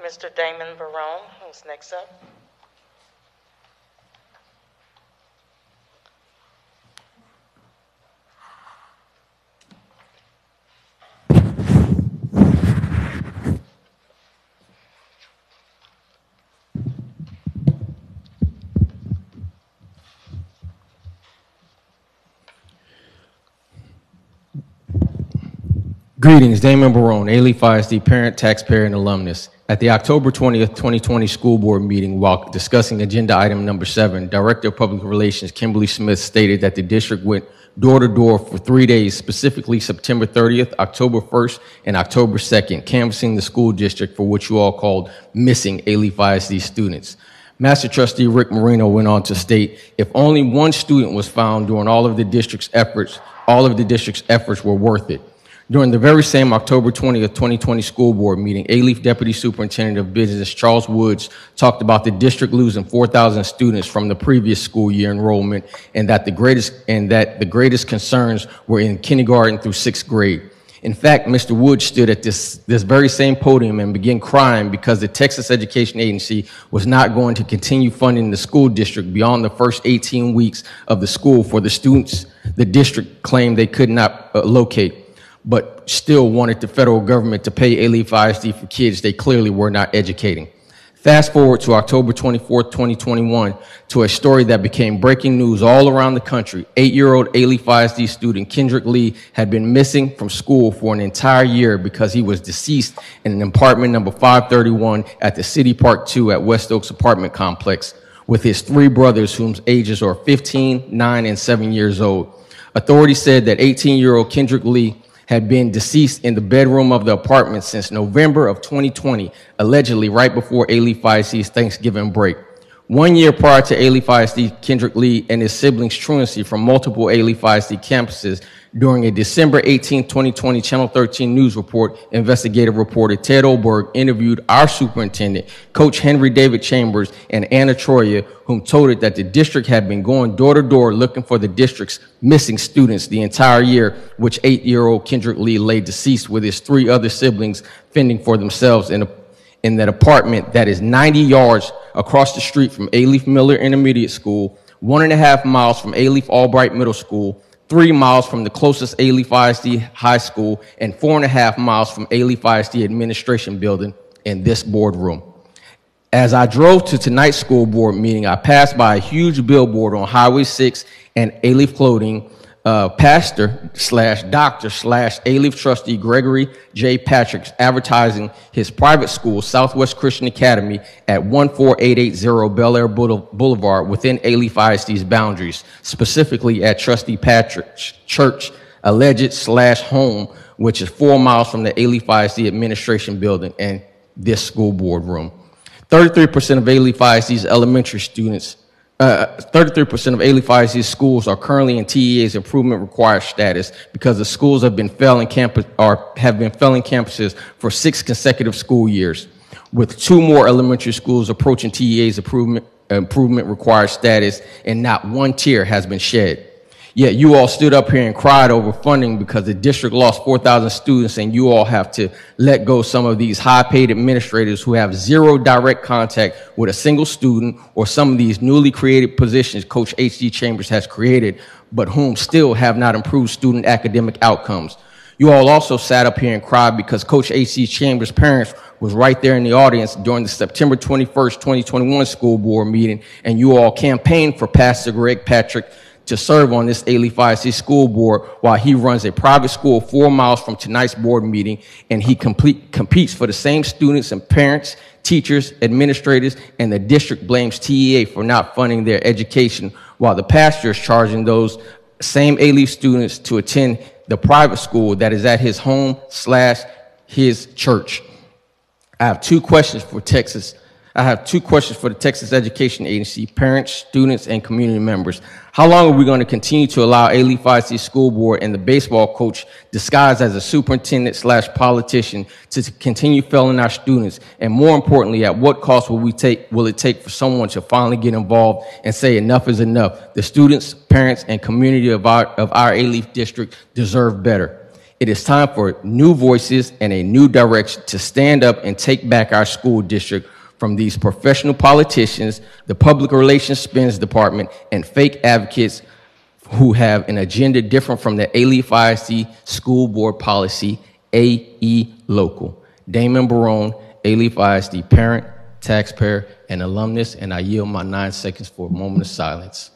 Mr. Damon Barone, who's next up. Greetings, Damon Barone, Alief ISD parent, taxpayer, and alumnus. At the October 20th, 2020 school board meeting, while discussing agenda item number 7, Director of Public Relations Kimberly Smith stated that the district went door to door for 3 days, specifically September 30th, October 1st, and October 2nd, canvassing the school district for what you all called missing Alief ISD students. Master Trustee Rick Moreno went on to state, if only one student was found during all of the district's efforts were worth it. During the very same October 20th, 2020 school board meeting, Alief Deputy Superintendent of Business Charles Woods talked about the district losing 4,000 students from the previous school year enrollment, and that the greatest concerns were in kindergarten through 6th grade. In fact, Mr. Woods stood at this very same podium and began crying because the Texas Education Agency was not going to continue funding the school district beyond the first 18 weeks of the school for the students the district claimed they could not locate, but still wanted the federal government to pay Alief ISD for kids they clearly were not educating. Fast forward to October 24th, 2021, to a story that became breaking news all around the country. 8-year-old Alief ISD student Kendrick Lee had been missing from school for an entire year because he was deceased in an apartment number 531 at the City Park 2 at West Oaks apartment complex with his 3 brothers whose ages are 15, 9, and 7 years old. Authorities said that 18-year-old Kendrick Lee had been deceased in the bedroom of the apartment since November of 2020, allegedly right before Alief ISD's Thanksgiving break. 1 year prior to Alief ISD, Kendrick Lee and his siblings' truancy from multiple Alief ISD campuses, during a December 18, 2020 Channel 13 news report, investigative reporter Ted Oberg interviewed our superintendent, Coach Henry David Chambers, and Anna Troya, whom told it that the district had been going door to door looking for the district's missing students the entire year, which 8-year-old Kendrick Lee lay deceased with his 3 other siblings fending for themselves in that apartment that is 90 yards across the street from Alief Miller Intermediate School, 1.5 miles from Alief Albright Middle School, 3 miles from the closest Alief ISD high school, and 4.5 miles from Alief ISD administration building in this boardroom. As I drove to tonight's school board meeting, I passed by a huge billboard on Highway 6 and Alief Clothing, pastor slash doctor slash Alief trustee Gregory J. Patrick advertising his private school, Southwest Christian Academy, at 14880 Bel Air Boulevard within Alief ISD's boundaries, specifically at Trustee Patrick's church, alleged slash home, which is 4 miles from the Alief ISD administration building and this school board room. 33% of Alief ISD's elementary students 33% of Alief ISD schools are currently in TEA's improvement required status because the schools have been failing campuses for 6 consecutive school years, with 2 more elementary schools approaching TEA's improvement required status, and not 1 tear has been shed. Yet you all stood up here and cried over funding because the district lost 4,000 students, and you all have to let go some of these high-paid administrators who have 0 direct contact with a single student, or some of these newly created positions Coach H.D. Chambers has created, but whom still have not improved student academic outcomes. You all also sat up here and cried because Coach H.D. Chambers' parents was right there in the audience during the September 21st, 2021 school board meeting, and you all campaigned for Pastor Greg Patrick to serve on this Alief ISD school board while he runs a private school 4 miles from tonight's board meeting, and he competes for the same students and parents, teachers, administrators, and the district blames TEA for not funding their education, while the pastor is charging those same Alief students to attend the private school that is at his home slash his church. I have two questions for the Texas Education Agency, parents, students, and community members. How long are we going to continue to allow Alief ISD school board and the baseball coach disguised as a superintendent slash politician to continue failing our students? And more importantly, at what cost will it take for someone to finally get involved and say enough is enough? The students, parents, and community of our Alief district deserve better. It is time for new voices and a new direction to stand up and take back our school district from these professional politicians, the Public Relations Spins Department, and fake advocates who have an agenda different from the Alief ISD School Board Policy, AE Local. Damon Barone, Alief ISD parent, taxpayer, and alumnus, and I yield my 9 seconds for a moment of silence.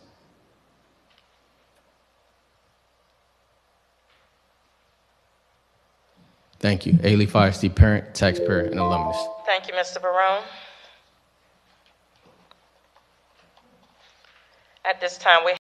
Thank you. Alief ISD parent, taxpayer, and alumnus. Thank you, Mr. Barone. At this time, we